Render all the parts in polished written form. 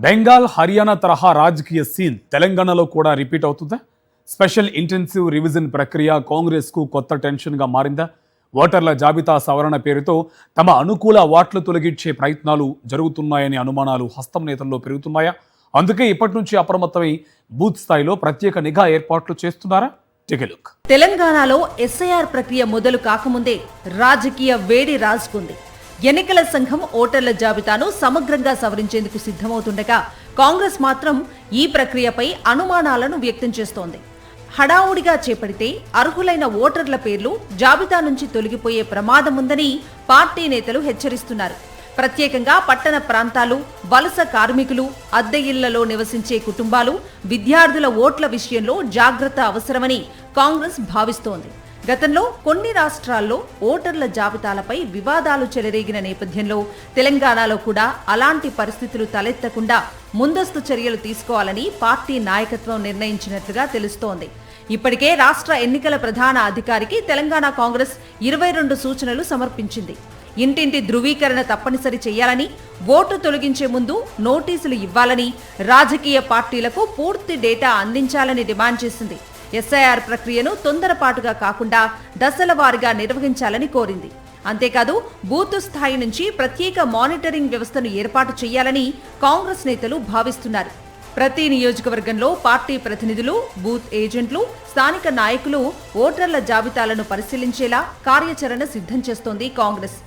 బెంగాల్ హర్యానా తరహా రాజకీయ సీన్ తెలంగాణలో కూడా రిపీట్ అవుతుందా? స్పెషల్ ఇంటెన్సివ్ రివిజన్ ప్రక్రియ కాంగ్రెస్కు కొత్త టెన్షన్గా మారిందా? ఓటర్ల జాబితా సవరణ పేరుతో తమ అనుకూల ఓట్లు తొలగించే ప్రయత్నాలు జరుగుతున్నాయనే అనుమానాలు హస్తం నేతల్లో పెరుగుతున్నాయా? అందుకే ఇప్పటి నుంచి అప్రమత్తమై బూత్ స్థాయిలో ప్రత్యేక నిఘా ఏర్పాట్లు చేస్తున్నారా? Take a look. తెలంగాణలో ఎస్ఐఆర్ ప్రక్రియ మొదలు కాకముందే రాజకీయ వేడి రాజుకుంది. ఎన్నికల సంఘం ఓటర్ల జాబితాను సమగ్రంగా సవరించేందుకు సిద్ధమవుతుండగా కాంగ్రెస్ మాత్రం ఈ ప్రక్రియపై అనుమానాలను వ్యక్తం చేస్తోంది. హడావుడిగా చేపడితే అర్హులైన ఓటర్ల పేర్లు జాబితా నుంచి తొలగిపోయే ప్రమాదముందని పార్టీ నేతలు హెచ్చరిస్తున్నారు. ప్రత్యేకంగా పట్టణ ప్రాంతాలు, వలస కార్మికులు, అద్దె ఇళ్లలో నివసించే కుటుంబాలు, విద్యార్థుల ఓట్ల విషయంలో జాగ్రత్త అవసరమని కాంగ్రెస్ భావిస్తోంది. గతంలో కొన్ని రాష్ట్రాల్లో ఓటర్ల జాబితాలపై వివాదాలు చెలరేగిన నేపథ్యంలో తెలంగాణలో కూడా అలాంటి పరిస్థితులు తలెత్తకుండా ముందస్తు చర్యలు తీసుకోవాలని పార్టీ నాయకత్వం నిర్ణయించినట్లుగా తెలుస్తోంది. ఇప్పటికే రాష్ట్ర ఎన్నికల ప్రధాన అధికారికి తెలంగాణ కాంగ్రెస్ 22 సూచనలు సమర్పించింది. ఇంటింటి ధృవీకరణ తప్పనిసరి చేయాలని, ఓటు తొలగించే ముందు నోటీసులు ఇవ్వాలని, రాజకీయ పార్టీలకు పూర్తి డేటా అందించాలని డిమాండ్ చేసింది. ఎస్ఐఆర్ ప్రక్రియను తొందరపాటుగా కాకుండా దశల వారీగా నిర్వహించాలని కోరింది. అంతేకాదు బూత్ స్థాయి నుంచి ప్రత్యేక మానిటరింగ్ వ్యవస్థను ఏర్పాటు చేయాలని కాంగ్రెస్ నేతలు భావిస్తున్నారు. ప్రతి నియోజకవర్గంలో పార్టీ ప్రతినిధులు, బూత్ ఏజెంట్లు, స్థానిక నాయకులు ఓటర్ల జాబితాలను పరిశీలించేలా కార్యాచరణ సిద్ధం చేస్తోంది కాంగ్రెస్.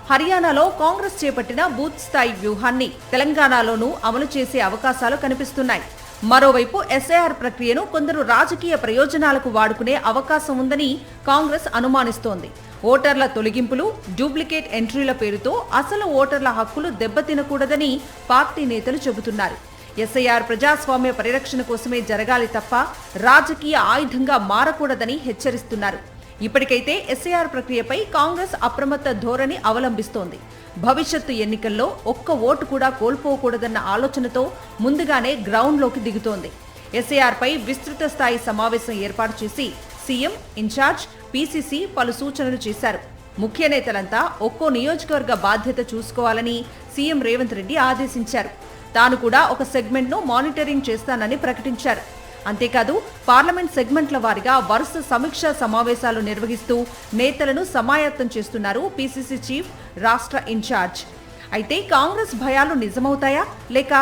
హర్యానాలో కాంగ్రెస్ చేపట్టిన బూత్ స్థాయి వ్యూహాన్ని తెలంగాణలోనూ అమలు చేసే అవకాశాలు కనిపిస్తున్నాయి. మరోవైపు ఎస్ఐఆర్ ప్రక్రియను కొందరు రాజకీయ ప్రయోజనాలకు వాడుకునే అవకాశం ఉందని కాంగ్రెస్ అనుమానిస్తోంది. ఓటర్ల తొలగింపులు, డూప్లికేట్ ఎంట్రీల పేరుతో అసలు ఓటర్ల హక్కులు దెబ్బతినకూడదని పార్టీ నేతలు చెబుతున్నారు. ఎస్ఐఆర్ ప్రజాస్వామ్య పరిరక్షణ కోసమే జరగాలి తప్ప రాజకీయ ఆయుధంగా మారకూడదని హెచ్చరిస్తున్నారు. ఇప్పటికైతే ఎస్ఐఆర్ ప్రక్రియపై కాంగ్రెస్ అప్రమత్త ధోరణి అవలంబిస్తోంది. భవిష్యత్తు ఎన్నికల్లో ఒక్క ఓటు కూడా కోల్పోకూడదన్న ఆలోచనతో ముందుగానే గ్రౌండ్లోకి దిగుతోంది. ఎస్ఐఆర్ పై విస్తృత స్థాయి సమావేశం ఏర్పాటు చేసి సీఎం, ఇన్ఛార్జ్, పీసీసీ పలు సూచనలు చేశారు. ముఖ్య నేతలంతా ఒక్కో నియోజకవర్గ బాధ్యత చూసుకోవాలని సీఎం రేవంత్ రెడ్డి ఆదేశించారు. తాను కూడా ఒక సెగ్మెంట్ను మానిటరింగ్ చేస్తానని ప్రకటించారు. అంతేకాదు పార్లమెంట్ సెగ్మెంట్ల వారీగా వరుస సమీక్షా సమావేశాలు నిర్వహిస్తూ నేతలను సమాయత్తం చేస్తున్నారు పీసీసీ చీఫ్, రాష్ట్ర ఇన్ఛార్జ్. అయితే కాంగ్రెస్ భయాలు నిజమవుతాయా లేక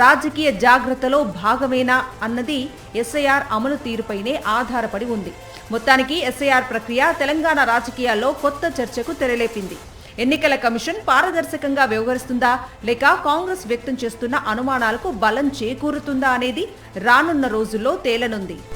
రాజకీయ జాగ్రత్తలో భాగమేనా అన్నది ఎస్ఐఆర్ అమలు తీరుపైనే ఆధారపడి ఉంది. మొత్తానికి ఎస్ఐఆర్ ప్రక్రియ తెలంగాణ రాజకీయాల్లో కొత్త చర్చకు తెరలేపింది. ఎన్నికల కమిషన్ పారదర్శకంగా వ్యవహరిస్తుందా లేక కాంగ్రెస్ వ్యక్తం చేస్తున్న అనుమానాలకు బలం చేకూరుతుందా అనేది రానున్న రోజుల్లో తేలనుంది.